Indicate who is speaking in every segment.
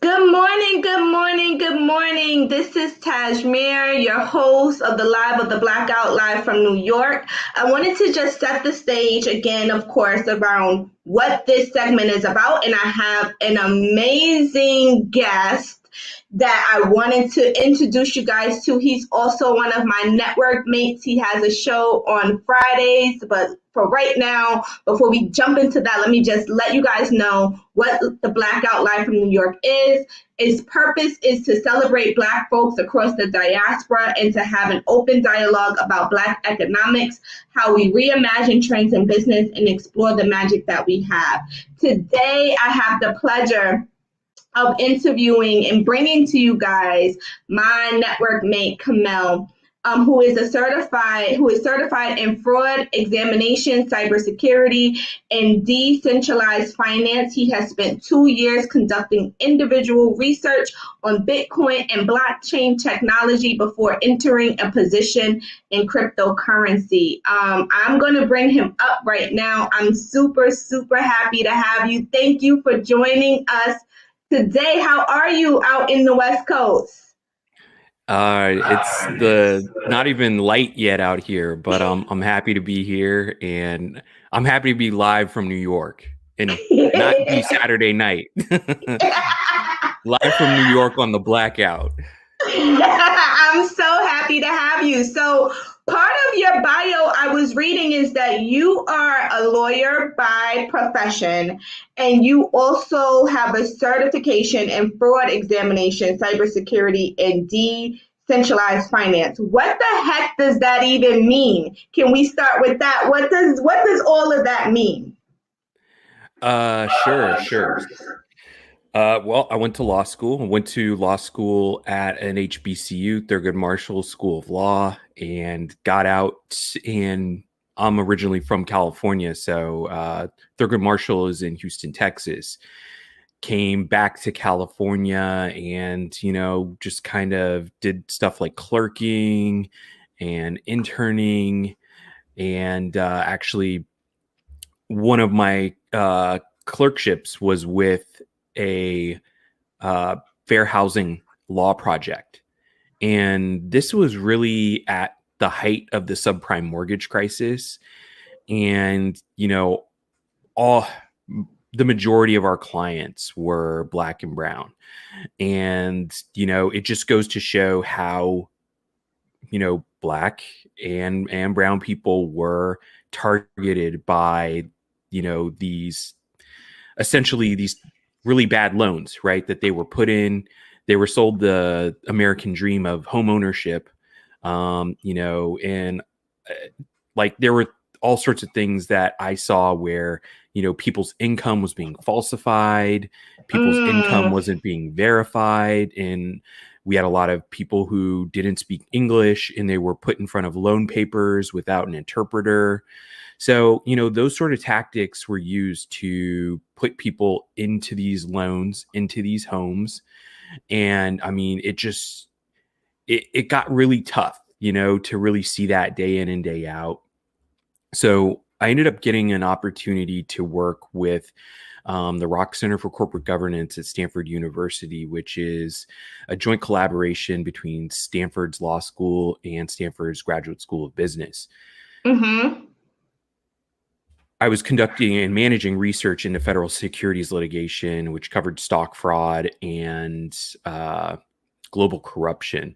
Speaker 1: Good morning, good morning, good morning. This is Tasemere, your host of the Live of the Blackout live from New York. I wanted to just set the stage again, of course, around what this segment is about. And I have an amazing guest that I wanted to introduce you guys to. He's also one of my network mates. He has a show on Fridays, but for right now, before we jump into that, let me just let you guys know what the Blackout Live from New York is. Its purpose is to celebrate Black folks across the diaspora and to have an open dialogue about Black economics, how we reimagine trends in business, and explore the magic that we have. Today, I have the pleasure of interviewing and bringing to you guys my network mate Kamel, who is certified in fraud examination, cybersecurity, and decentralized finance. He has spent 2 years conducting individual research on Bitcoin and blockchain technology before entering a position in cryptocurrency. I'm going to bring him up right now. I'm super, super happy to have you. Thank you for joining us today. How are you out in the West Coast?
Speaker 2: It's the not even light yet out here, but I'm happy to be here, and I'm happy to be live from New York and not be Saturday night. Live from New York on the Blackout.
Speaker 1: I'm so happy to have you. So, part of your bio I was reading is that you are a lawyer by profession and you also have a certification in fraud examination, cybersecurity, and decentralized finance. What the heck does that even mean? Can we start with that? What does all of that mean?
Speaker 2: Sure. Well, I went to law school. I went to law school at an HBCU, Thurgood Marshall School of Law, and got out. And I'm originally from California, so Thurgood Marshall is in Houston, Texas. Came back to California, and just kind of did stuff like clerking and interning, and actually one of my clerkships was with a fair housing law project. And this was really at the height of the subprime mortgage crisis. And, all the majority of our clients were Black and brown. And, it just goes to show how, Black and brown people were targeted by, these essentially these really bad loans, right? That they were put in, they were sold the American dream of home ownership, and like there were all sorts of things that I saw where, people's income was being falsified, people's income
Speaker 1: Mm.
Speaker 2: wasn't being verified. And we had a lot of people who didn't speak English and they were put in front of loan papers without an interpreter. So, those sort of tactics were used to put people into these loans, into these homes. And I mean, it got really tough, to really see that day in and day out. So I ended up getting an opportunity to work with the Rock Center for Corporate Governance at Stanford University, which is a joint collaboration between Stanford's Law School and Stanford's Graduate School of Business.
Speaker 1: Mm-hmm.
Speaker 2: I was conducting and managing research into federal securities litigation, which covered stock fraud and global corruption.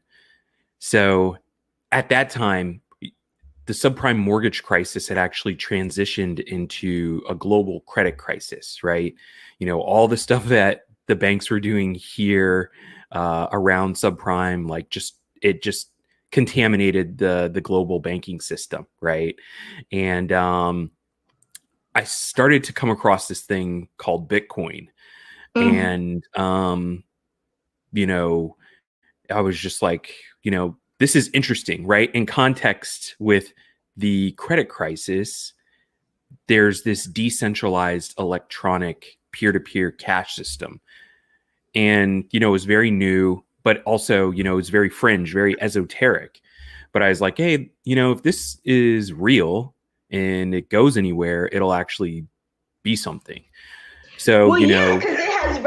Speaker 2: So at that time, the subprime mortgage crisis had actually transitioned into a global credit crisis, right? All the stuff that the banks were doing here around subprime, it just contaminated the global banking system, right? And I started to come across this thing called Bitcoin.
Speaker 1: Mm.
Speaker 2: And, I was just like, this is interesting, right? In context with the credit crisis, there's this decentralized electronic peer-to-peer cash system. And, it was very new, but also, it's very fringe, very esoteric. But I was like, hey, if this is real and it goes anywhere, it'll actually be something. So,
Speaker 1: Well, yeah, because it has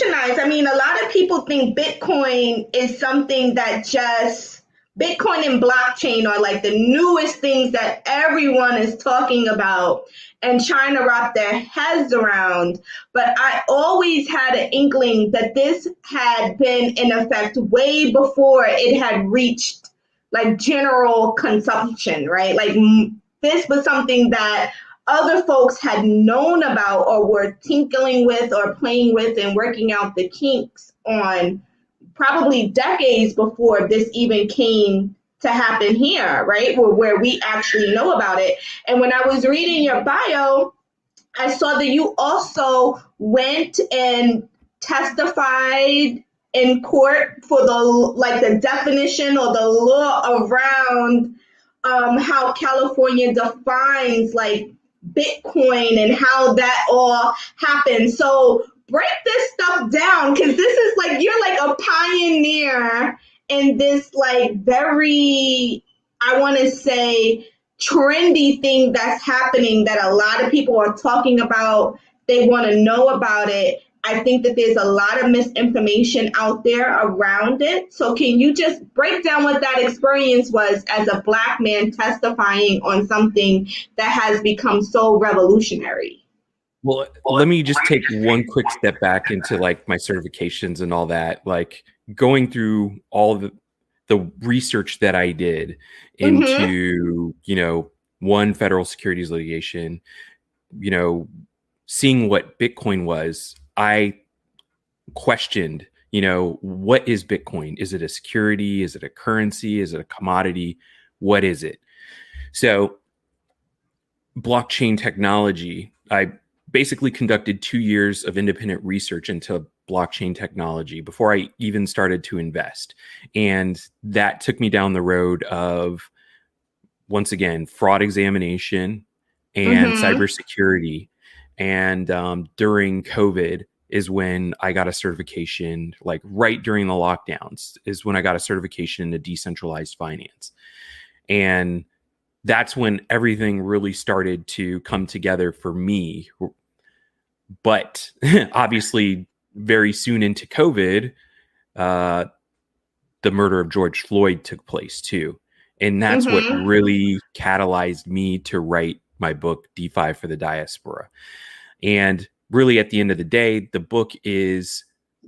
Speaker 1: revolutionized. I mean, a lot of people think Bitcoin is something that just Bitcoin and blockchain are like the newest things that everyone is talking about and trying to wrap their heads around. But I always had an inkling that this had been in effect way before it had reached like general consumption, right? Like this was something that other folks had known about or were tinkling with or playing with and working out the kinks on probably decades before this even came to happen here, right? Where we actually know about it. And when I was reading your bio, I saw that you also went and testified in court for the definition or the law around how California defines like Bitcoin and how that all happens. So break this stuff down because this is like you're like a pioneer in this like very, I want to say, trendy thing that's happening that a lot of people are talking about. They want to know about it. I think that there's a lot of misinformation out there around it. So can you just break down what that experience was as a Black man testifying on something that has become so revolutionary?
Speaker 2: Well, let me just take one quick step back into like my certifications and all that. Like going through all the research that I did
Speaker 1: Mm-hmm.
Speaker 2: into, one, federal securities litigation, seeing what Bitcoin was, I questioned, what is Bitcoin? Is it a security? Is it a currency? Is it a commodity? What is it? So blockchain technology, I basically conducted 2 years of independent research into blockchain technology before I even started to invest. And that took me down the road of, once again, fraud examination and
Speaker 1: Mm-hmm.
Speaker 2: cybersecurity. And during COVID is when I got a certification, like right during the lockdowns, is when I got a certification into decentralized finance. And that's when everything really started to come together for me. But obviously, very soon into COVID, uh, the murder of George Floyd took place too. And that's what
Speaker 1: Mm-hmm.
Speaker 2: really catalyzed me to write my book, DeFi for the Diaspora. And really, at the end of the day, the book is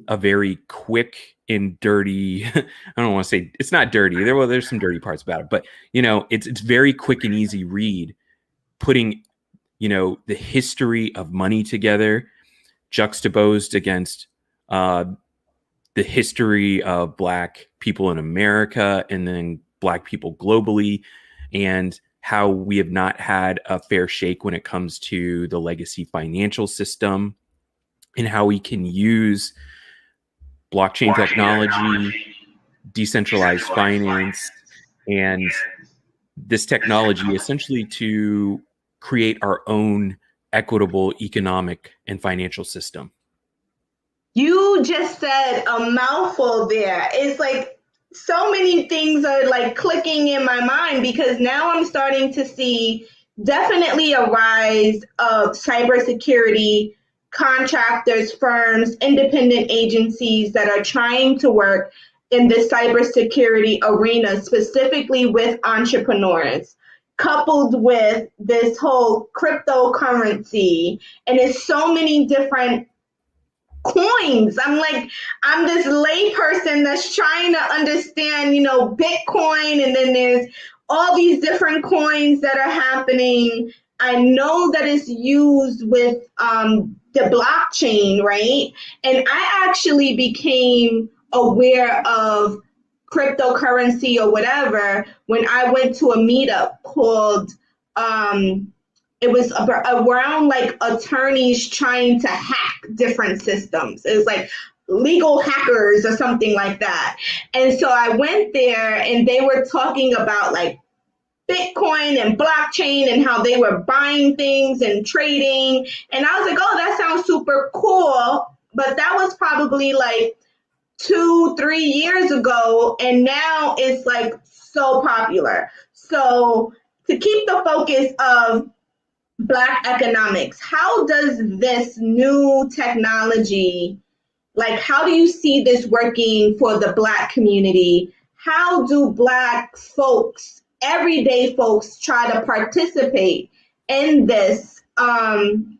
Speaker 2: a very quick and dirty. I don't want to say it's not dirty. There's some dirty parts about it, but it's very quick and easy read, putting the history of money together, juxtaposed against the history of Black people in America and then Black people globally, and how we have not had a fair shake when it comes to the legacy financial system, and how we can use blockchain technology, decentralized finance, and this technology essentially to create our own equitable economic and financial system.
Speaker 1: You just said a mouthful there. It's like so many things are like clicking in my mind because now I'm starting to see definitely a rise of cybersecurity contractors, firms, independent agencies that are trying to work in the cybersecurity arena, specifically with entrepreneurs, coupled with this whole cryptocurrency. And it's so many different coins. I'm this layperson that's trying to understand, Bitcoin, and then there's all these different coins that are happening. I know that it's used with the blockchain, right? And I actually became aware of cryptocurrency or whatever when I went to a meetup called it was around like attorneys trying to hack different systems. It was like legal hackers or something like that. And so I went there and they were talking about like Bitcoin and blockchain and how they were buying things and trading. And I was like, oh, that sounds super cool. But that was probably like 2, 3 years ago. And now it's like so popular. So to keep the focus of Black economics, how does this new technology Like, how do you see this working for the Black community? How do Black folks, everyday folks, try to participate in this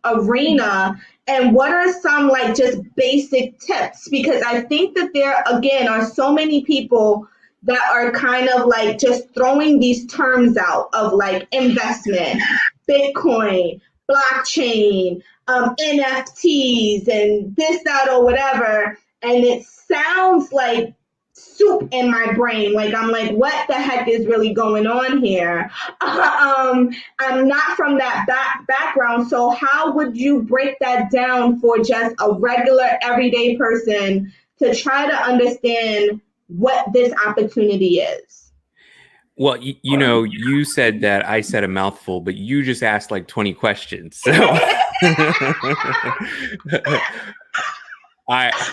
Speaker 1: arena? And what are some like just basic tips? Because I think that there, again, are so many people that are kind of like just throwing these terms out of like investment, Bitcoin, blockchain, NFTs, and this, that, or whatever. And it sounds like soup in my brain. Like, I'm like, what the heck is really going on here? I'm not from that background. So how would you break that down for just a regular everyday person to try to understand what this opportunity is?
Speaker 2: Well, you said that I said a mouthful, but you just asked like 20 questions. So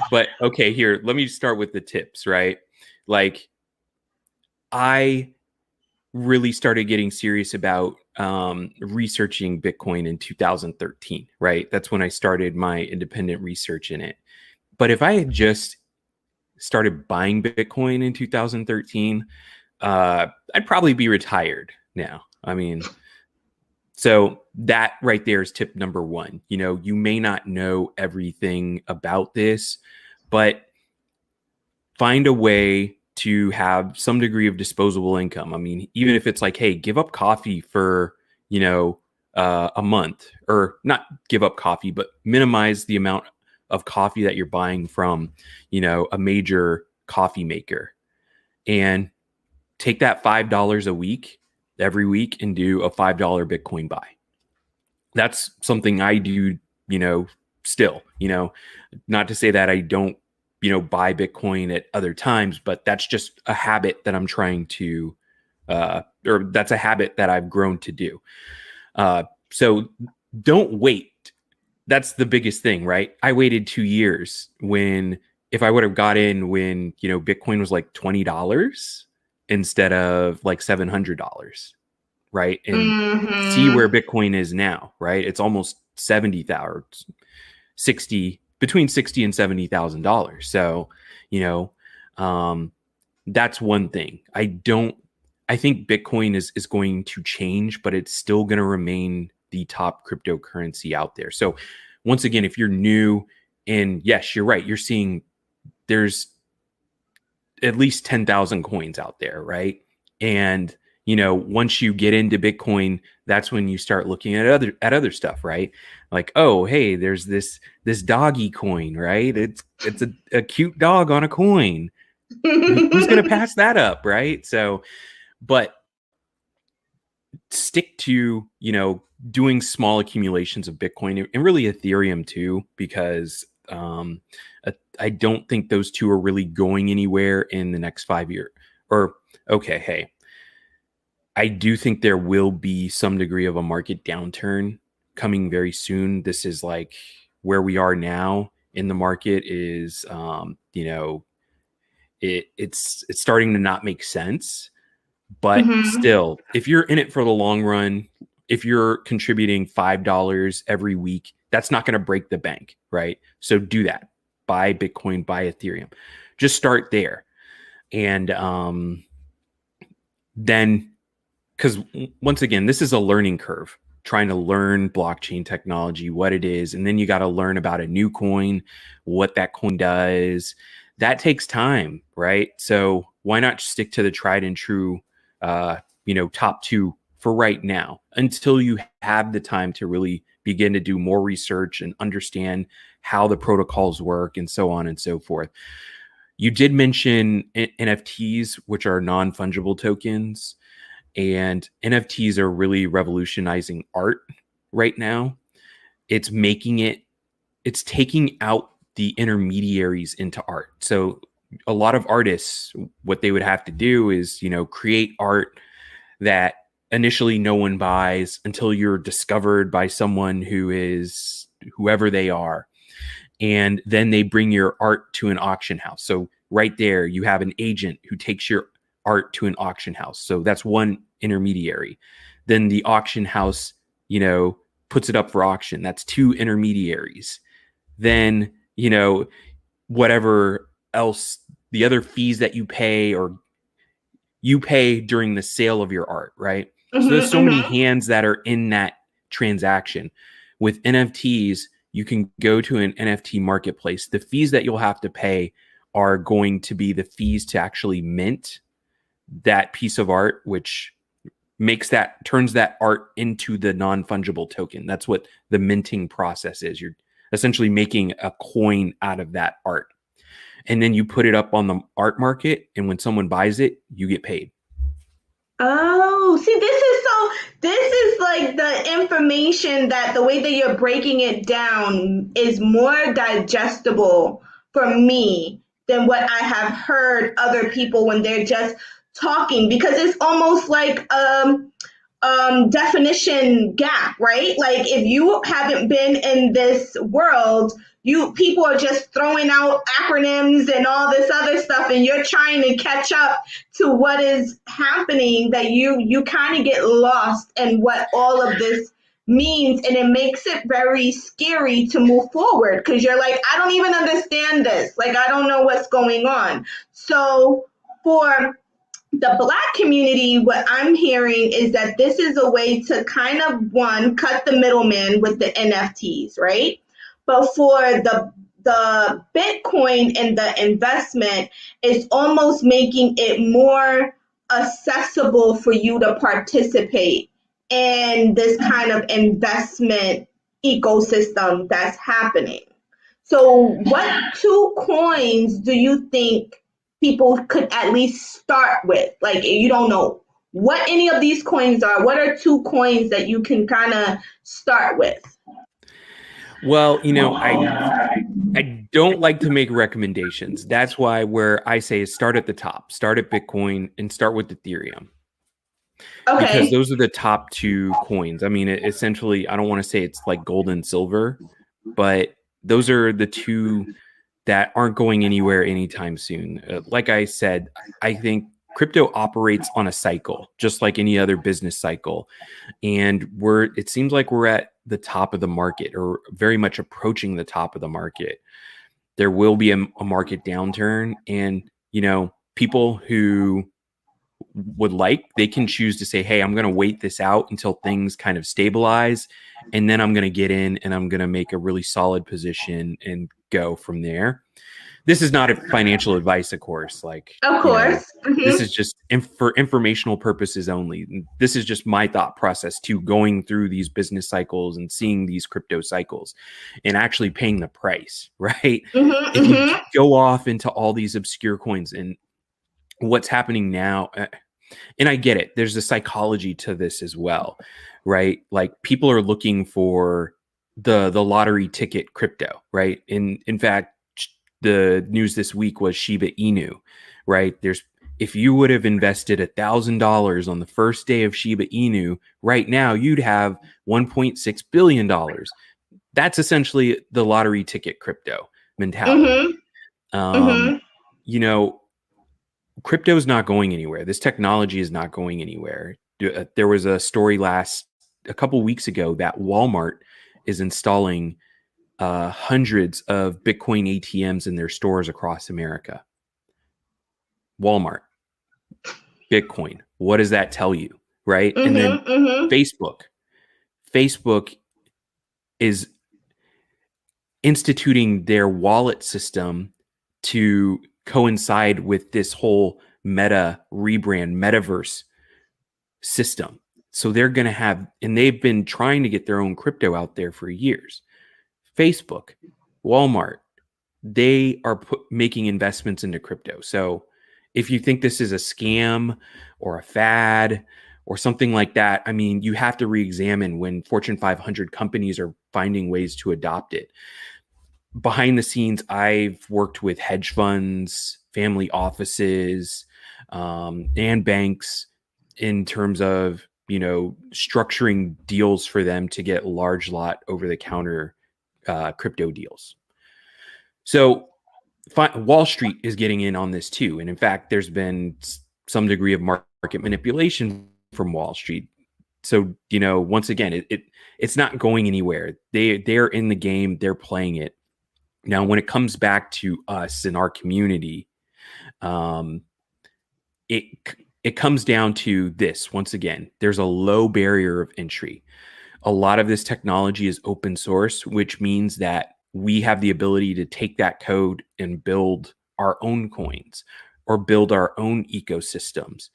Speaker 2: but okay, here, let me start with the tips, right? Like, I really started getting serious about researching Bitcoin in 2013, right? That's when I started my independent research in it. But if I had just started buying Bitcoin in 2013, I'd probably be retired now. I mean, so that right there is tip number one. You may not know everything about this, but find a way to have some degree of disposable income. I mean, even if it's like, hey, give up coffee for, a month, or not give up coffee, but minimize the amount of coffee that you're buying from, a major coffee maker, and take that $5 a week every week and do a $5 Bitcoin buy. That's something I do, still, not to say that I don't, buy Bitcoin at other times, but that's just a habit that I'm trying to, or that's a habit that I've grown to do. So don't wait. That's the biggest thing, right? I waited 2 years if I would have got in when, Bitcoin was like $20 instead of like $700, right? And see where Bitcoin is now, right? It's almost 70,000, 60, between 60 and $70,000. So, that's one thing. I think Bitcoin is going to change, but it's still going to remain the top cryptocurrency out there. So once again, if you're new, and yes, you're right, you're seeing there's at least 10,000 coins out there, right? And once you get into Bitcoin, that's when you start looking at other stuff, right? Like, oh, hey, there's this doggy coin, right? It's a cute dog on a coin. Who's going to pass that up, right? So, but stick to, doing small accumulations of Bitcoin, and really Ethereum too, because I don't think those two are really going anywhere in the next 5 years. Or, okay, hey, I do think there will be some degree of a market downturn coming very soon. This is like where we are now in the market is, it's starting to not make sense. But still, if you're in it for the long run, if you're contributing $5 every week, that's not going to break the bank, right? So do that. Buy Bitcoin, buy Ethereum. Just start there. And then, because once again, this is a learning curve, trying to learn blockchain technology, what it is. And then you got to learn about a new coin, what that coin does. That takes time, right? So why not stick to the tried and true, top two for right now, until you have the time to really begin to do more research and understand how the protocols work and so on and so forth. You did mention NFTs, which are non-fungible tokens. And NFTs are really revolutionizing art right now. It's taking out the intermediaries into art. So a lot of artists, what they would have to do is, create art that initially no one buys until you're discovered by someone who is whoever they are. And then they bring your art to an auction house. So right there, you have an agent who takes your art to an auction house. So that's one intermediary. Then the auction house, puts it up for auction. That's two intermediaries. Then, whatever else, the other fees that you pay during the sale of your art, right? So there's so many
Speaker 1: Mm-hmm.
Speaker 2: hands that are in that transaction. With NFTs, you can go to an NFT marketplace. The fees that you'll have to pay are going to be the fees to actually mint that piece of art, which turns that art into the non-fungible token. That's what the minting process is. You're essentially making a coin out of that art. And then you put it up on the art market, and when someone buys it, you get paid.
Speaker 1: Oh, see, this is like the information that the way that you're breaking it down is more digestible for me than what I have heard other people when they're just talking, because it's almost like definition gap, right? Like if you haven't been in this world, you people are just throwing out acronyms and all this other stuff, and you're trying to catch up to what is happening, that you kind of get lost in what all of this means, and it makes it very scary to move forward because you're like, I don't even understand this, like I don't know what's going on. So for the Black community, what I'm hearing is that this is a way to kind of, one, cut the middleman with the NFTs, right? But for the Bitcoin and the investment, it's almost making it more accessible for you to participate in this kind of investment ecosystem that's happening. So, what two coins do you think people could at least start with? Like, you don't know what any of these coins are. What are two coins that you can kind of start with?
Speaker 2: Well, I don't like to make recommendations. That's why where I say is start at the top, start at Bitcoin and start with Ethereum, because
Speaker 1: Okay.
Speaker 2: those are the top two coins. I mean, essentially, I don't want to say it's like gold and silver, but those are the two that aren't going anywhere anytime soon. Like I said, I think crypto operates on a cycle, just like any other business cycle. And it seems like we're at the top of the market, or very much approaching the top of the market. There will be a market downturn, and people who they can choose to say, hey, I'm going to wait this out until things kind of stabilize, and then I'm going to get in and I'm going to make a really solid position and go from there. This is not a financial advice, of course. Like,
Speaker 1: Of course.
Speaker 2: this is just for informational purposes only. This is just my thought process too, going through these business cycles and seeing these crypto cycles and actually paying the price, right?
Speaker 1: Mm-hmm,
Speaker 2: If you
Speaker 1: mm-hmm.
Speaker 2: go off into all these obscure coins and what's happening now, and I get it, there's a psychology to this as well, right? Like, people are looking for the lottery ticket crypto, right? In fact, the news this week was Shiba Inu, right? If you would have invested $1,000 on the first day of Shiba Inu, right now you'd have $1.6 billion. That's essentially the lottery ticket crypto mentality.
Speaker 1: Mm-hmm.
Speaker 2: Um,
Speaker 1: Mm-hmm.
Speaker 2: you know, Crypto is not going anywhere. This technology is not going anywhere. There was a story a couple weeks ago that Walmart is installing hundreds of Bitcoin ATMs in their stores across America. Walmart, Bitcoin. What does that tell you, right? And then
Speaker 1: Mm-hmm. Mm-hmm.
Speaker 2: Facebook. Facebook is instituting their wallet system to coincide with this whole meta rebrand, metaverse system. So they're going to have, and they've been trying to get their own crypto out there for years. Facebook, Walmart, they are making investments into crypto. So if you think this is a scam or a fad or something like that, I mean, you have to re-examine when Fortune 500 companies are finding ways to adopt it. Behind the scenes, I've worked with hedge funds, family offices, and banks in terms of structuring deals for them to get large lot over the counter crypto deals. So Wall Street is getting in on this too, and in fact, there's been some degree of market manipulation from Wall Street. So once again, it's not going anywhere. They're in the game, they're playing it. Now, when it comes back to us in our community, um, it it comes down to this. Once again, there's a low barrier of entry. A lot of this technology is open source, which means that we have the ability to take that code and build our own coins or build our own ecosystems.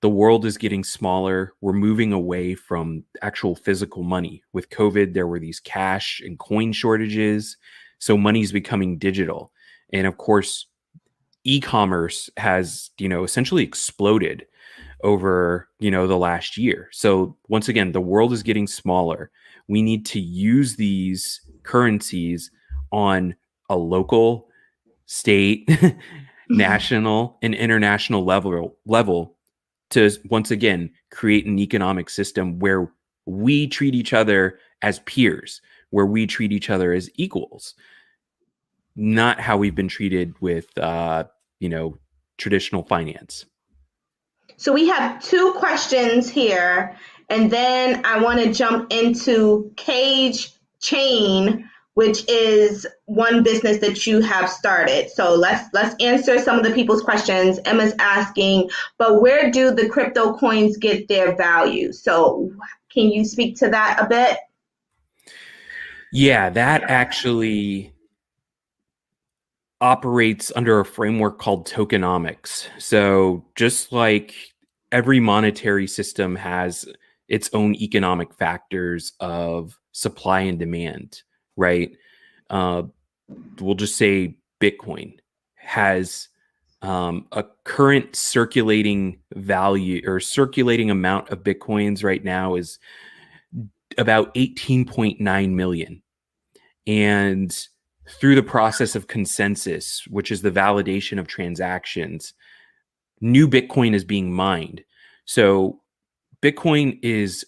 Speaker 2: The world is getting smaller. We're moving away from actual physical money. With COVID, there were these cash and coin shortages. So money is becoming digital. And of course, e-commerce has, essentially exploded over, the last year. So once again, the world is getting smaller. We need to use these currencies on a local, state, national, and international level to once again create an economic system where we treat each other as peers, where we treat each other as equals, not how we've been treated with traditional finance.
Speaker 1: So we have two questions here, and then I want to jump into Cage Chain, which is one business that you have started. So let's answer some of the people's questions. Emma's asking, but where do the crypto coins get their value? So can you speak to that a bit?
Speaker 2: Yeah, that actually operates under a framework called tokenomics. So just like every monetary system has its own economic factors of supply and demand, right? Uh, we'll just say Bitcoin has a current circulating value or circulating amount of Bitcoins right now is about 18.9 million. And through the process of consensus, which is the validation of transactions, new Bitcoin is being mined. So Bitcoin is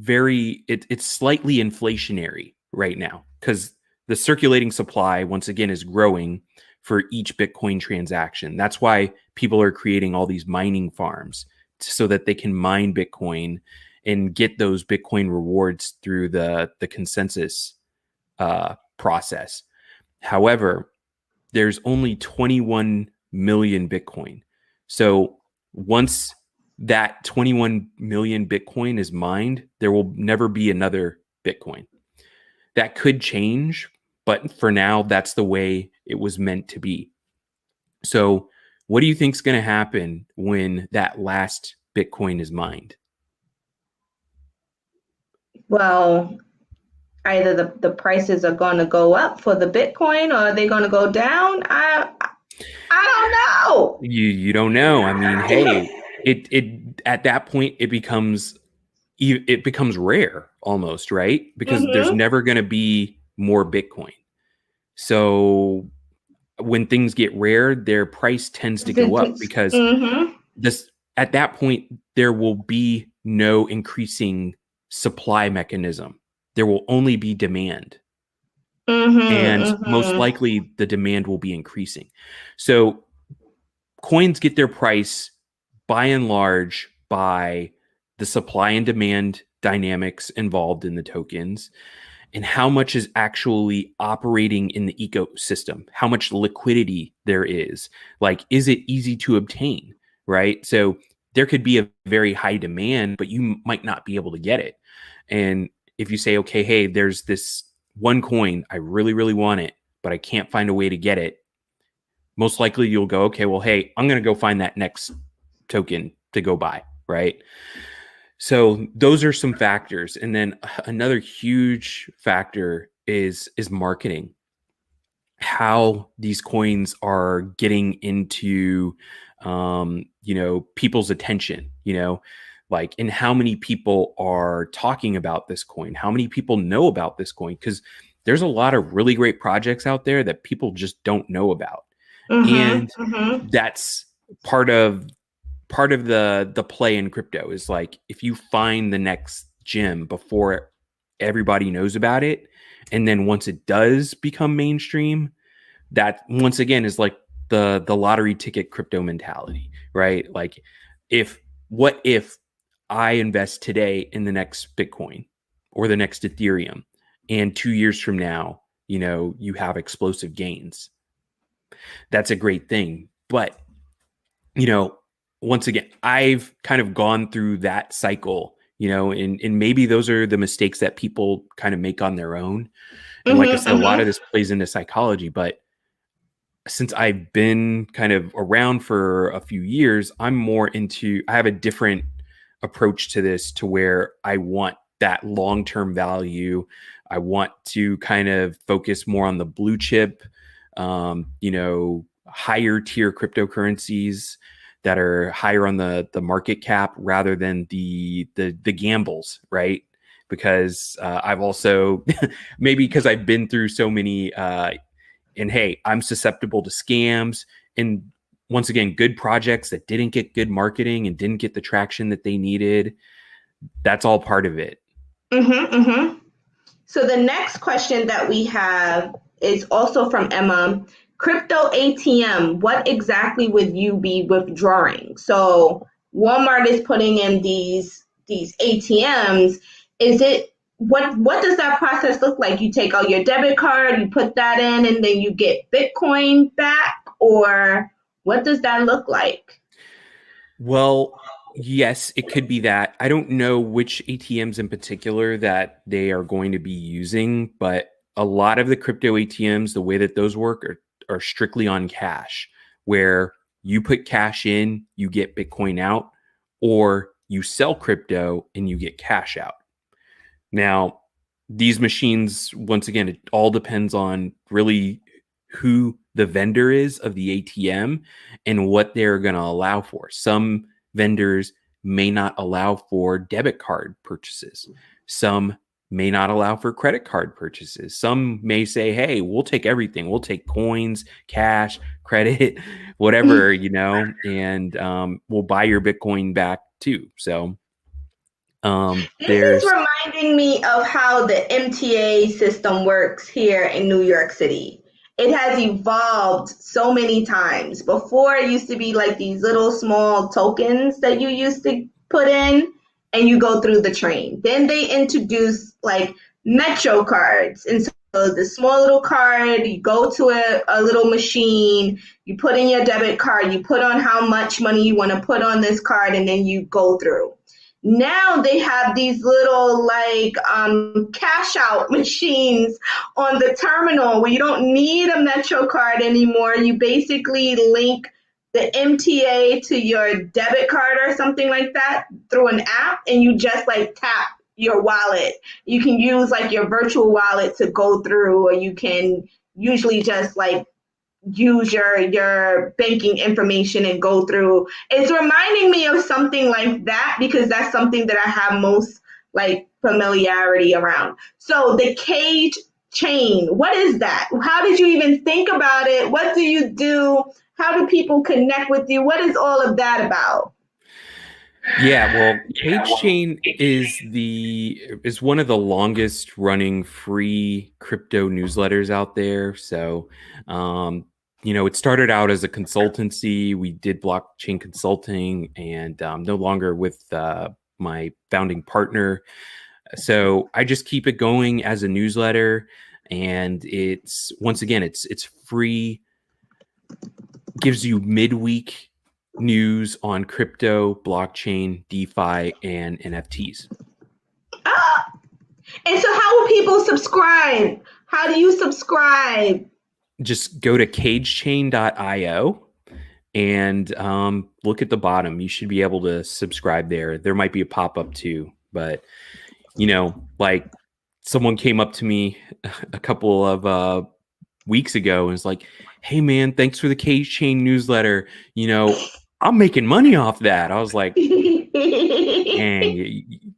Speaker 2: it's slightly inflationary right now because the circulating supply, once again, is growing for each Bitcoin transaction. That's why people are creating all these mining farms so that they can mine Bitcoin and get those Bitcoin rewards through the consensus process. However, there's only 21 million Bitcoin. So once that 21 million Bitcoin is mined, there will never be another Bitcoin. That could change, but for now, that's the way it was meant to be. So, what do you think is going to happen when that last Bitcoin is mined?
Speaker 1: Well, either the prices are going to go up for the Bitcoin or are they going to go down? I don't know.
Speaker 2: You don't know. I mean, hey, it at that point it becomes rare almost, right? Because there's
Speaker 1: Mm-hmm.
Speaker 2: never going to be more Bitcoin. So when things get rare, their price tends to go up because
Speaker 1: Mm-hmm.
Speaker 2: this at that point there will be no increasing supply mechanism. There will only be demand. And
Speaker 1: Mm-hmm.
Speaker 2: most
Speaker 1: Mm-hmm.
Speaker 2: likely the demand will be increasing. So coins get their price by and large by the supply and demand dynamics involved in the tokens and how much is actually operating in the ecosystem, how much liquidity there is. Like, is it easy to obtain? Right. So there could be a very high demand, but you might not be able to get it. And if you say, okay, hey, there's this one coin, I really, really want it, but I can't find a way to get it, most likely you'll go, okay, well, hey, I'm going to go find that next token to go buy. Right. So those are some factors. And then another huge factor is marketing. How these coins are getting into people's attention, like and how many people are talking about this coin, how many people know about this coin, because there's a lot of really great projects out there that people just don't know about. And
Speaker 1: Mm-hmm. Mm-hmm.
Speaker 2: that's part of the play in crypto is like if you find the next gem before everybody knows about it, and then once it does become mainstream, that once again is like the lottery ticket crypto mentality, right? Like if I invest today in the next Bitcoin or the next Ethereum, and 2 years from now you have explosive gains. That's a great thing. But, you know, once again, I've kind of gone through that cycle, and maybe those are the mistakes that people kind of make on their own. And like I
Speaker 1: Mm-hmm,
Speaker 2: said, a lot of
Speaker 1: mm-hmm.
Speaker 2: this plays into psychology, but since I've been kind of around for a few years, I have a different approach to this, to where I want that long-term value. I want to kind of focus more on the blue chip, higher tier cryptocurrencies that are higher on the market cap, rather than the gambles, right? Because I've also maybe because I've been through so many and hey, I'm susceptible to scams. And once again, good projects that didn't get good marketing and didn't get the traction that they needed. That's all part of it.
Speaker 1: Mm-hmm, mm-hmm. So the next question that we have is also from Emma. Crypto ATM, what exactly would you be withdrawing? So Walmart is putting in these ATMs. Is it what does that process look like? You take out your debit card, you put that in, and then you get Bitcoin back, or what does that look like?
Speaker 2: Well, yes, it could be that. I don't know which ATMs in particular that they are going to be using, but a lot of the crypto ATMs, the way that those work are strictly on cash, where you put cash in, you get Bitcoin out, or you sell crypto and you get cash out. Now, these machines, once again, it all depends on really who the vendor is of the ATM and what they're going to allow for. Some vendors may not allow for debit card purchases. Some may not allow for credit card purchases. Some may say, hey, we'll take everything. We'll take coins, cash, credit, whatever, and we'll buy your Bitcoin back too. So
Speaker 1: This is
Speaker 2: there's
Speaker 1: reminding me of how the MTA system works here in New York City. It has evolved so many times. Before, it used to be like these little small tokens that you used to put in and you go through the train. Then they introduced like Metro cards. And so the small little card, you go to a little machine, you put in your debit card, you put on how much money you want to put on this card, and then you go through. Now they have these little like cash out machines on the terminal where you don't need a Metro card anymore. You basically link the MTA to your debit card or something like that through an app, and you just like tap your wallet. You can use like your virtual wallet to go through, or you can usually just like use your banking information and go through. It's reminding me of something like that because that's something that I have most like familiarity around. So the cage chain, what is that? How did you even think about it? What do you do? How do people connect with you? What is all of that about?
Speaker 2: Yeah, well, Cage Chain is one of the longest running free crypto newsletters out there. So, it started out as a consultancy. We did blockchain consulting, and no longer with my founding partner. So I just keep it going as a newsletter, and it's once again, it's free, gives you midweek news on crypto, blockchain, DeFi, and NFTs.
Speaker 1: Ah, and so how will people subscribe? How do you subscribe?
Speaker 2: Just go to cagechain.io and look at the bottom. You should be able to subscribe there. There might be a pop up too, but like someone came up to me a couple of weeks ago and was like, "Hey man, thanks for the Cage Chain newsletter. I'm making money off that." I was like, "Dang,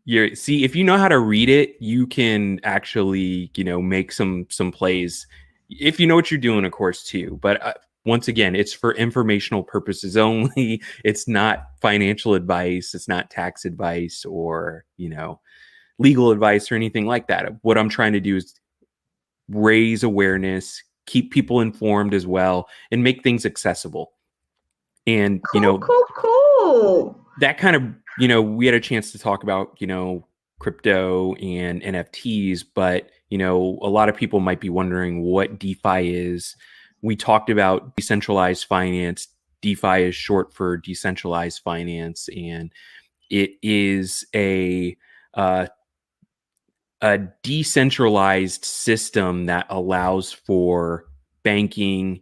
Speaker 2: you're see, if you know how to read it, you can actually, make some plays. If you know what you're doing, of course, too. But once again, it's for informational purposes only. It's not financial advice. It's not tax advice or legal advice or anything like that. What I'm trying to do is raise awareness, keep people informed as well, and make things accessible. And
Speaker 1: Cool, cool, cool.
Speaker 2: that kind of we had a chance to talk about crypto and NFTs, but A lot of people might be wondering what DeFi is. We talked about decentralized finance. DeFi is short for decentralized finance, and it is uh, a decentralized system that allows for banking,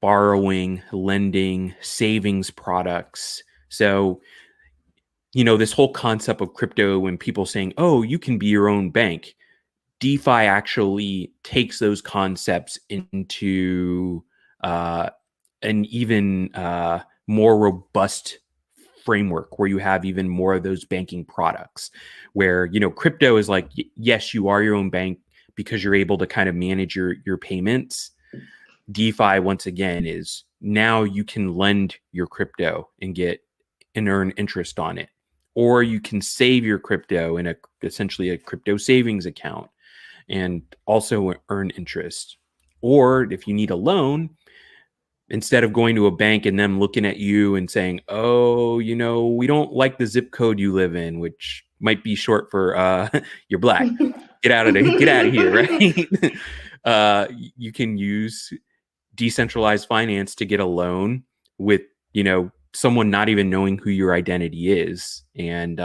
Speaker 2: borrowing, lending, savings products. So, this whole concept of crypto and people saying, oh, you can be your own bank. DeFi actually takes those concepts into an even more robust framework where you have even more of those banking products where crypto is like, yes, you are your own bank because you're able to kind of manage your payments. DeFi, once again, is now you can lend your crypto and earn interest on it, or you can save your crypto in essentially a crypto savings account and also earn interest. Or if you need a loan, instead of going to a bank and them looking at you and saying, oh, we don't like the zip code you live in, which might be short for you're black. Get out of here, right? You can use decentralized finance to get a loan with, someone not even knowing who your identity is. And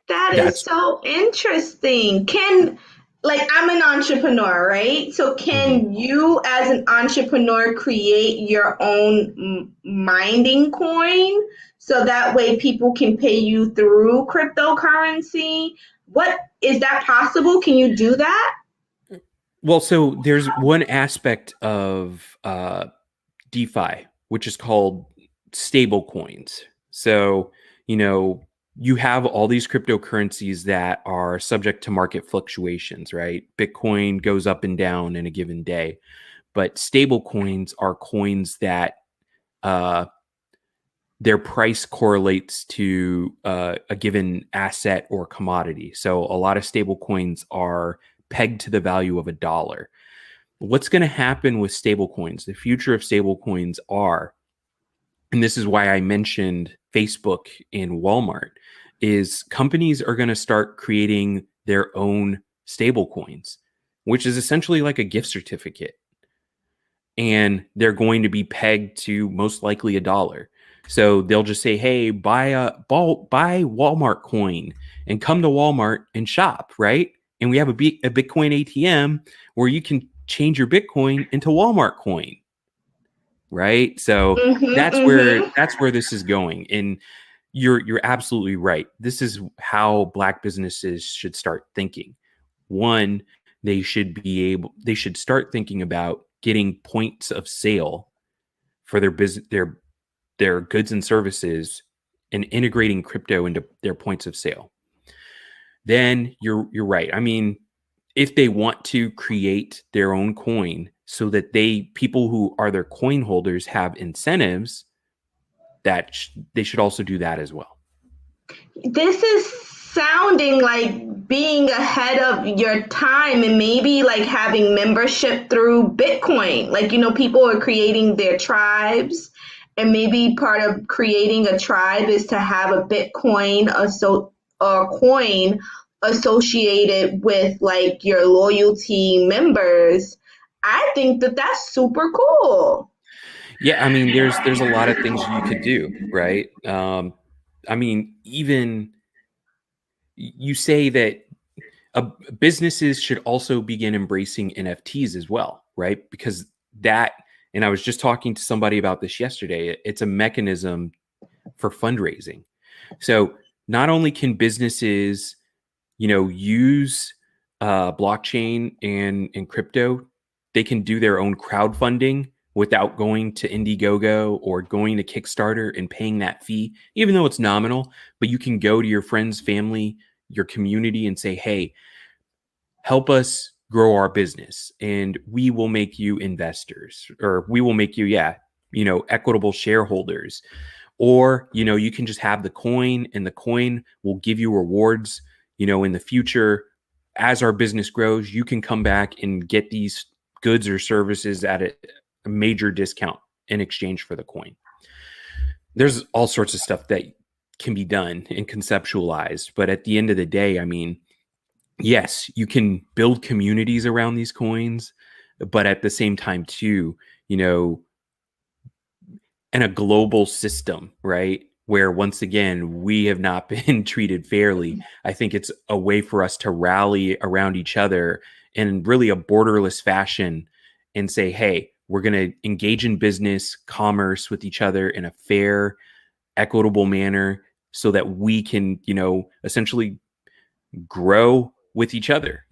Speaker 1: That is
Speaker 2: that's
Speaker 1: so interesting. I'm an entrepreneur, right? So
Speaker 2: mhm.
Speaker 1: can you as an entrepreneur create your own minding coin so that way people can pay you through cryptocurrency? What is that possible? Can you do that?
Speaker 2: Well, so there's one aspect of DeFi, which is called stable coins. So, you know, you have all these cryptocurrencies that are subject to market fluctuations, right? Bitcoin goes up and down in a given day, but stable coins are coins that uh, their price correlates to a given asset or commodity. So a lot of stable coins are pegged to the value of a dollar. What's going to happen with stablecoins? The future of stablecoins are, and this is why I mentioned Facebook and Walmart, is companies are going to start creating their own stablecoins, which is essentially like a gift certificate. And they're going to be pegged to most likely a dollar. So they'll just say, "Hey, buy Walmart coin and come to Walmart and shop," right? And we have a Bitcoin ATM where you can change your Bitcoin into Walmart coin, right? So
Speaker 1: Mm-hmm,
Speaker 2: that's where this is going. And you're absolutely right. This is how black businesses should start thinking. One, they should start thinking about getting points of sale for their business, their goods and services, and integrating crypto into their points of sale. Then you're right. I mean, if they want to create their own coin so that people who are their coin holders have incentives, they should also do that as well.
Speaker 1: This is sounding like being ahead of your time and maybe like having membership through Bitcoin. People are creating their tribes, and maybe part of creating a tribe is to have a Bitcoin or coin associated with like your loyalty members. I think that that's super cool.
Speaker 2: Yeah, I mean, there's a lot of things you could do, right? I mean, even you say that uh, businesses should also begin embracing NFTs as well, right? Because that, and I was just talking to somebody about this yesterday. It's a mechanism for fundraising. So not only can businesses, use blockchain and crypto, they can do their own crowdfunding without going to Indiegogo or going to Kickstarter and paying that fee, even though it's nominal. But you can go to your friends, family, your community and say, hey, help us grow our business and we will make you investors, or we will make you, yeah, equitable shareholders. Or, you can just have the coin and the coin will give you rewards, in the future. As our business grows, you can come back and get these goods or services at a major discount in exchange for the coin. There's all sorts of stuff that can be done and conceptualized. But at the end of the day, I mean, yes, you can build communities around these coins, but at the same time too, you know, in a global system, right? Where once again, we have not been treated fairly. I think it's a way for us to rally around each other in really a borderless fashion and say, hey, we're going to engage in business, commerce with each other in a fair, equitable manner so that we can, essentially grow with each other,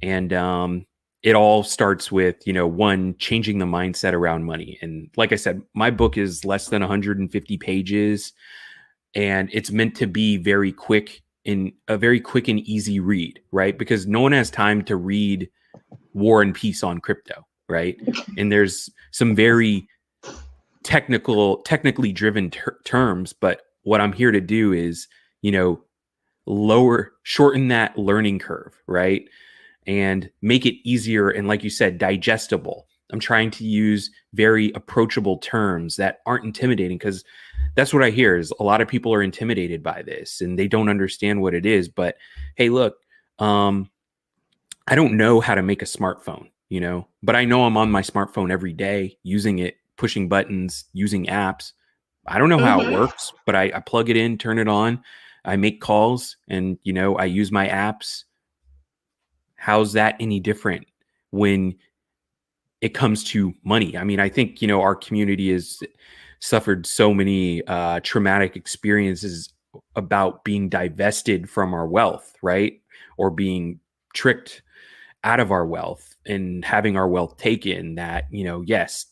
Speaker 2: and it all starts with, one, changing the mindset around money. And like I said, my book is less than 150 pages, and it's meant to be very quick, in a very quick and easy read, right? Because no one has time to read War and Peace on crypto, right? And there's some very technically driven terms, but what I'm here to do is, you know shorten that learning curve, right? And make it easier and, like you said, digestible. I'm trying to use very approachable terms that aren't intimidating, because that's what I hear is a lot of people are intimidated by this and they don't understand what it is. But hey, look, um, I don't know how to make a smartphone, but I know I'm on my smartphone every day using it, pushing buttons, using apps. I don't know how it
Speaker 1: Mm-hmm.
Speaker 2: works, but I plug it in, turn it on, I make calls, and I use my apps. How's that any different when it comes to money? I mean, I think our community has suffered so many traumatic experiences about being divested from our wealth, right? Or being tricked out of our wealth and having our wealth taken, that yes,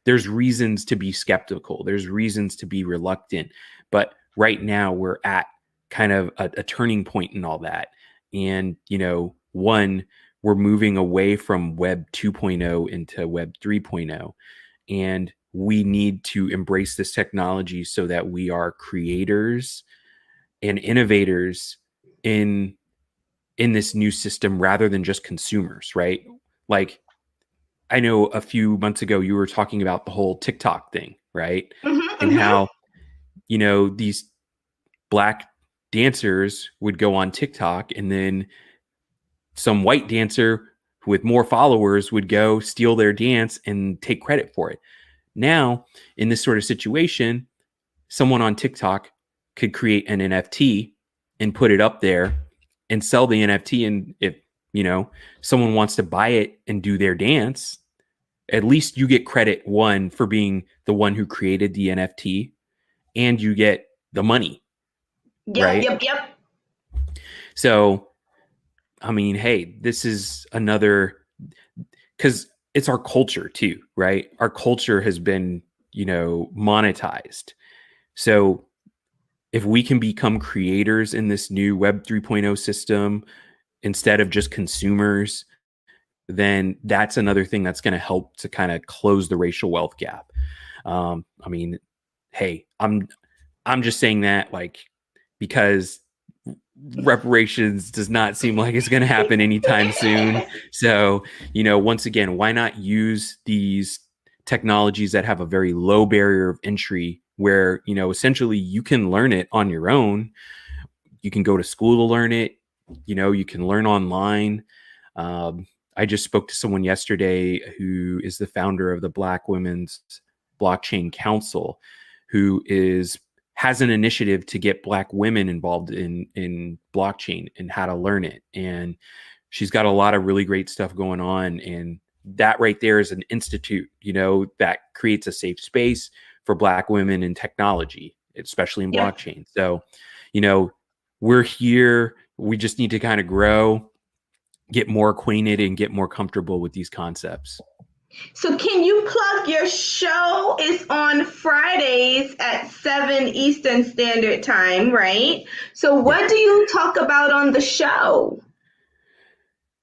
Speaker 2: there's reasons to be skeptical, there's reasons to be reluctant, but right now we're at kind of a turning point in all that. And one, we're moving away from web 2.0 into web 3.0, and we need to embrace this technology so that we are creators and innovators in this new system rather than just consumers, right? Like, I know a few months ago you were talking about the whole TikTok thing, right?
Speaker 1: Mm-hmm.
Speaker 2: And
Speaker 1: Mm-hmm.
Speaker 2: how, these black dancers would go on TikTok, and then some white dancer with more followers would go steal their dance and take credit for it. Now, in this sort of situation, someone on TikTok could create an NFT and put it up there and sell the NFT. And if, someone wants to buy it and do their dance, at least you get credit, one, for being the one who created the NFT, and you get the money,
Speaker 1: Yep,
Speaker 2: right?
Speaker 1: yep, yep.
Speaker 2: So, I mean, hey, this is another, because it's our culture too, right? Our culture has been, monetized. So, if we can become creators in this new Web 3.0 system instead of just consumers, then that's another thing that's going to help to kind of close the racial wealth gap. I mean, hey, I'm just saying that, like, because reparations does not seem like it's going to happen anytime soon. So, once again, why not use these technologies that have a very low barrier of entry, where, essentially you can learn it on your own. You can go to school to learn it. You can learn online. Um, I just spoke to someone yesterday who is the founder of the Black Women's Blockchain Council, who has an initiative to get Black women involved in blockchain and how to learn it. And she's got a lot of really great stuff going on. And that right there is an institute, that creates a safe space for Black women in technology, especially in
Speaker 1: Yep.
Speaker 2: blockchain. So, you know, we're here. We just need to kind of grow, get more acquainted, and get more comfortable with these concepts.
Speaker 1: So can you plug your show? It's on Fridays at 7 Eastern Standard Time, right? So
Speaker 2: Yeah.
Speaker 1: what do you talk about on the show?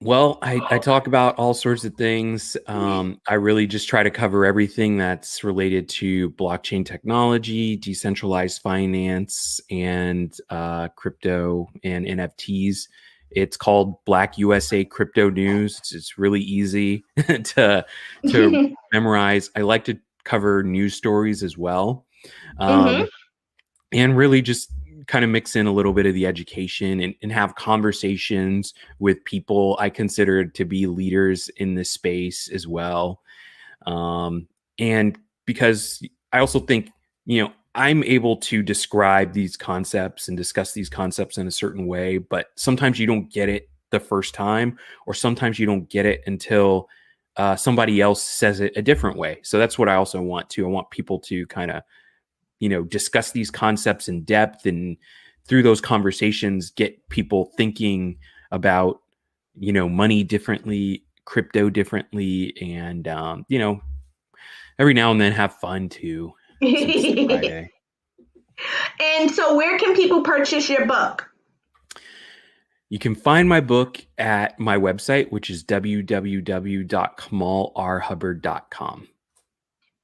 Speaker 2: Well, I talk about all sorts of things. I really just try to cover everything that's related to blockchain technology, decentralized finance, and crypto and NFTs. It's called Black USA Crypto News. It's really easy to
Speaker 1: Mm-hmm.
Speaker 2: memorize. I like to cover news stories as well, um, and really just kind of mix in a little bit of the education and have conversations with people I consider to be leaders in this space as well. And because I also think, I'm able to describe these concepts and discuss these concepts in a certain way, but sometimes you don't get it the first time, or sometimes you don't get it until somebody else says it a different way. So that's what I also want to. I want people to kind of, discuss these concepts in depth, and through those conversations, get people thinking about, money differently, crypto differently, and, every now and then have fun too, since it's Friday.
Speaker 1: And so where can people purchase your book?
Speaker 2: You can find my book at my website, which is www.kamalarhubbard.com.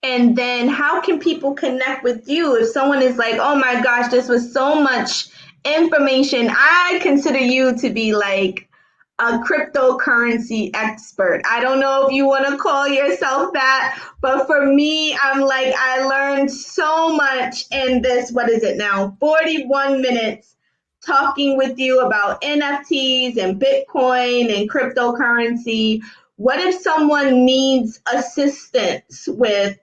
Speaker 1: And then how can people connect with you if someone is like, oh my gosh, this was so much information. I consider you to be like a cryptocurrency expert. I don't know if you want to call yourself that, but for me, I'm like, I learned so much in this, what is it now, 41 minutes talking with you about NFTs and Bitcoin and cryptocurrency. What if someone needs assistance with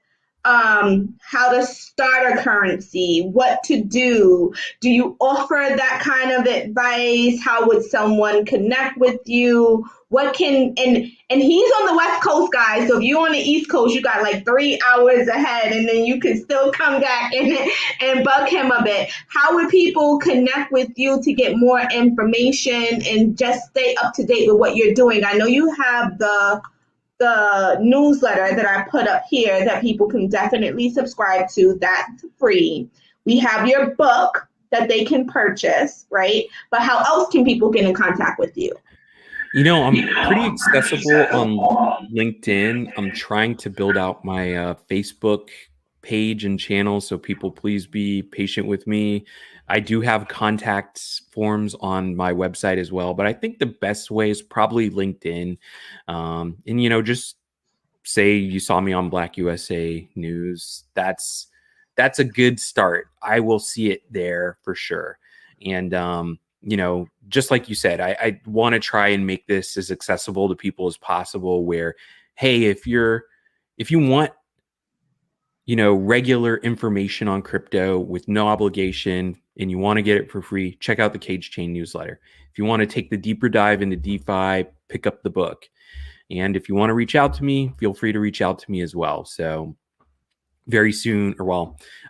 Speaker 1: how to start a currency, what to do? Do you offer that kind of advice? How would someone connect with you? What can and he's on the West Coast, guys. So if you're on the East Coast, you got like 3 hours ahead, and then you can still come back and bug him a bit. How would people connect with you to get more information and just stay up to date with what you're doing? I know you have the newsletter that I put up here that people can definitely subscribe to. That's free. We have your book that they can purchase, right? But how else can people get in contact with you?
Speaker 2: I'm pretty accessible on LinkedIn. I'm trying to build out my Facebook page and channel, so people please be patient with me. I do have contact forms on my website as well, but I think the best way is probably LinkedIn. And just say you saw me on Black USA News. That's a good start. I will see it there for sure. And just like you said, I want to try and make this as accessible to people as possible, where, hey, if you want, regular information on crypto with no obligation, and you want to get it for free, check out the Cage Chain newsletter. If you want to take the deeper dive into DeFi, pick up the book. And if you want to reach out to me, feel free to reach out to me as well. So very soon,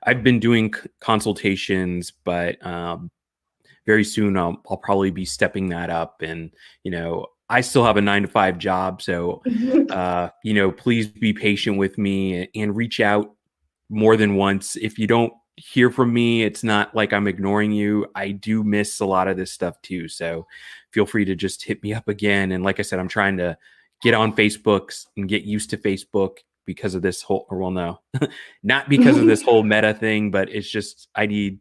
Speaker 2: I've been doing consultations, but very soon I'll probably be stepping that up. And, I still have a 9-to-5 job. So, please be patient with me and reach out more than once. If you don't hear from me, it's not like I'm ignoring you. I do miss a lot of this stuff too. So feel free to just hit me up again. And like I said, I'm trying to get on Facebook and get used to Facebook because of this whole, not because of this whole meta thing, but it's just, I need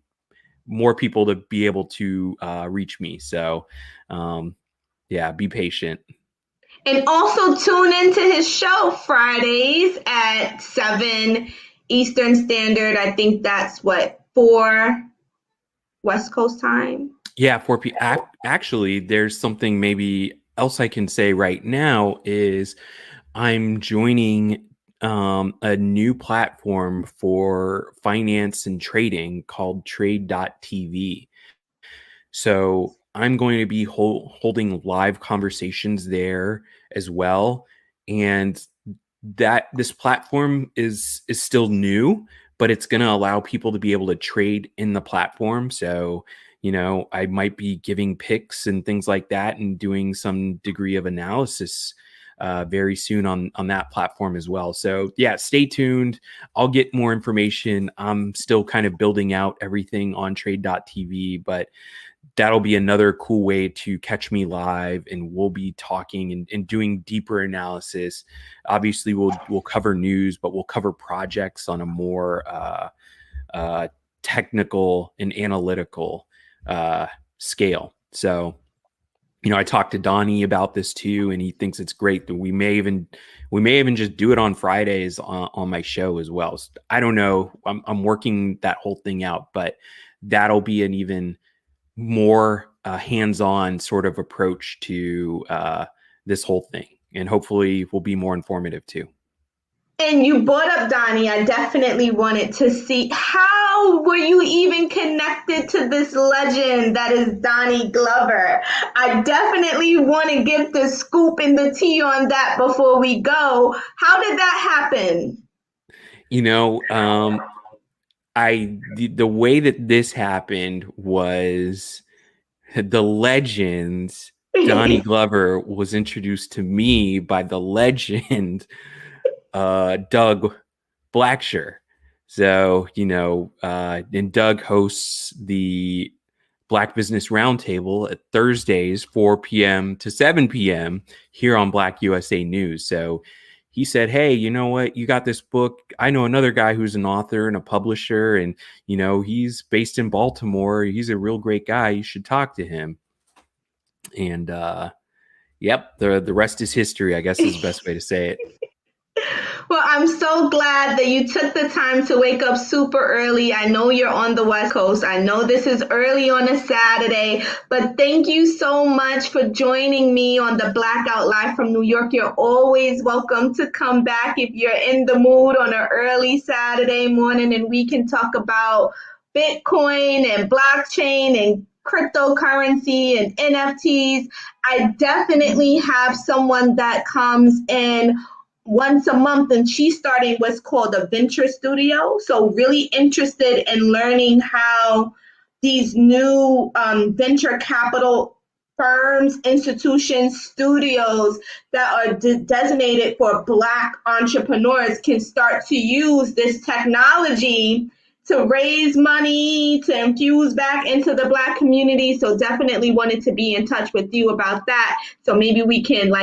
Speaker 2: more people to be able to reach me. So, be patient.
Speaker 1: And also tune into his show Fridays at 7 Eastern Standard. I think that's 4 West Coast time.
Speaker 2: Yeah, 4 p.m. Actually, there's something maybe else I can say right now is I'm joining a new platform for finance and trading called trade.tv. So I'm going to be holding live conversations there as well. And that this platform is still new, but it's going to allow people to be able to trade in the platform. So, I might be giving picks and things like that and doing some degree of analysis very soon on that platform as well. So stay tuned. I'll get more information. I'm still kind of building out everything on trade.tv, but that'll be another cool way to catch me live, and we'll be talking and doing deeper analysis. Obviously we'll cover news, but we'll cover projects on a more technical and analytical scale. So, I talked to Donnie about this too, and he thinks it's great that we may even just do it on Fridays on my show as well. So I don't know. I'm working that whole thing out, but that'll be an even more hands-on sort of approach to this whole thing, and hopefully will be more informative too.
Speaker 1: And you brought up Donnie. I definitely wanted to see how were you even connected to this legend that is Donnie Glover. I definitely want to give the scoop and the tea on that before we go. How did that happen?
Speaker 2: You know, the way that this happened was the legends. Donnie Glover was introduced to me by the legend Doug Blacksher. So, and Doug hosts the Black Business Roundtable at Thursdays, 4 p.m. to 7 p.m. here on Black USA News. So he said, hey, you know what? You got this book. I know another guy who's an author and a publisher, and, he's based in Baltimore. He's a real great guy. You should talk to him. And, yep, the rest is history, I guess is the best way to say it.
Speaker 1: Well, I'm so glad that you took the time to wake up super early. I know you're on the West Coast. I know this is early on a Saturday, but thank you so much for joining me on the Blackout Live from New York. You're always welcome to come back if you're in the mood on an early Saturday morning, and we can talk about Bitcoin and blockchain and cryptocurrency and NFTs. I definitely have someone that comes in once a month, and she's starting what's called a venture studio. So really interested in learning how these new venture capital firms, institutions, studios that are designated for Black entrepreneurs can start to use this technology to raise money, to infuse back into the Black community. So definitely wanted to be in touch with you about that. So maybe we can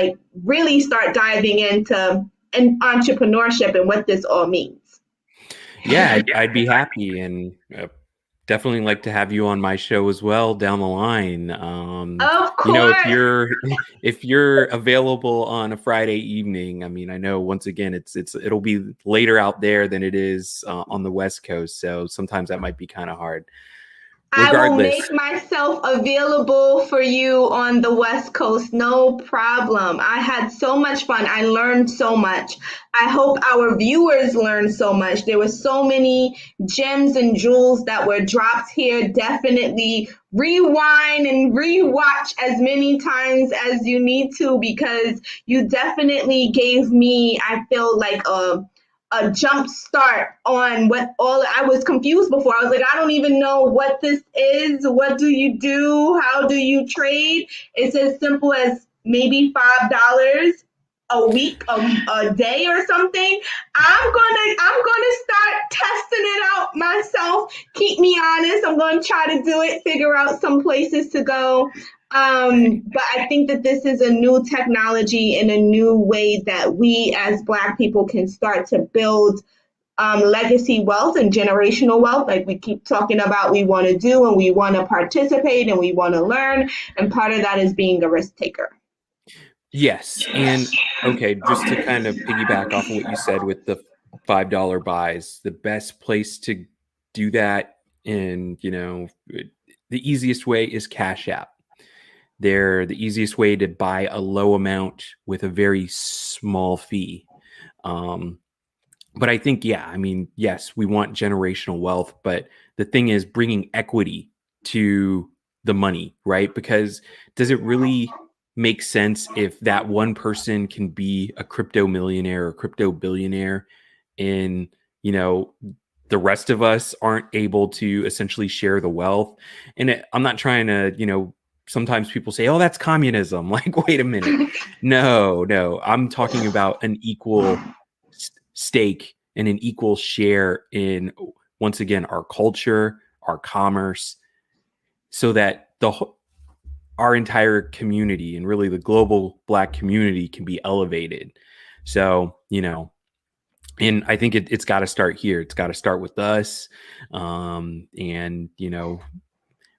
Speaker 1: really start diving into entrepreneurship and what this all means.
Speaker 2: Yeah, I'd be happy, and definitely like to have you on my show as well down the line.
Speaker 1: Of course.
Speaker 2: If you're available on a Friday evening, I mean, I know once again it'll be later out there than it is on the West Coast, so sometimes that might be kind of hard.
Speaker 1: Regardless, I will make myself available for you on the West Coast. No problem. I had so much fun. I learned so much. I hope our viewers learned so much. There were so many gems and jewels that were dropped here. Definitely rewind and rewatch as many times as you need to, because you definitely gave me, I feel like a jump start on I was confused before. I was like, I don't even know what this is. What do you do? How do you trade? It's as simple as maybe $5 a week, a day or something. I'm gonna start testing it out myself. Keep me honest. I'm gonna try to do it, figure out some places to go. But I think that this is a new technology and a new way that we as Black people can start to build legacy wealth and generational wealth, like we keep talking about we want to do, and we want to participate and we want to learn. And part of that is being a risk taker.
Speaker 2: Yes. And okay, just to kind of piggyback off of what you said with the $5 buys, the best place to do that, and the easiest way is Cash App. They're the easiest way to buy a low amount with a very small fee. But I think, yes, we want generational wealth, but the thing is bringing equity to the money, right? Because does it really make sense if that one person can be a crypto millionaire or crypto billionaire, and, the rest of us aren't able to essentially share the wealth? And I'm not trying to, sometimes people say, oh, that's communism. Like, wait a minute. No, I'm talking about an equal stake and an equal share in, once again, our culture, our commerce, so that our entire community and really the global Black community can be elevated. So, and I think it's got to start here. It's got to start with us. And,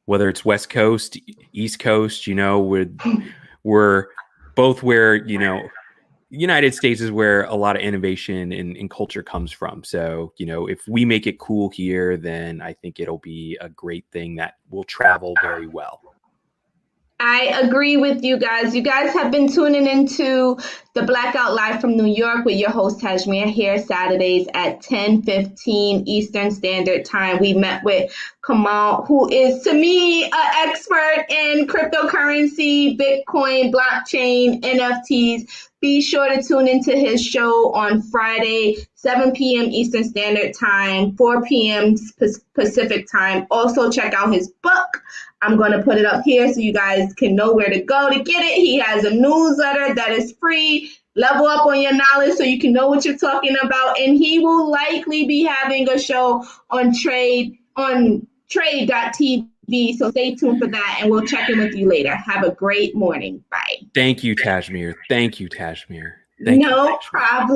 Speaker 2: whether it's West Coast, East Coast, we're both where, United States is where a lot of innovation in culture comes from. So, if we make it cool here, then I think it'll be a great thing that will travel very well.
Speaker 1: I agree with you guys. You guys have been tuning into the Blackout Live from New York with your host Tasemere here Saturdays at 10:15 Eastern Standard Time. We met with Kamal, who is to me an expert in cryptocurrency, Bitcoin, blockchain, NFTs. Be sure to tune into his show on Friday, 7 p.m. Eastern Standard Time, 4 p.m. Pacific Time. Also, check out his book. I'm going to put it up here so you guys can know where to go to get it. He has a newsletter that is free. Level up on your knowledge so you can know what you're talking about. And he will likely be having a show on trade.tv. So stay tuned for that, and we'll check in with you later. Have a great morning. Bye.
Speaker 2: Thank you, Tasemere. Thank you, Tasemere.
Speaker 1: No problem.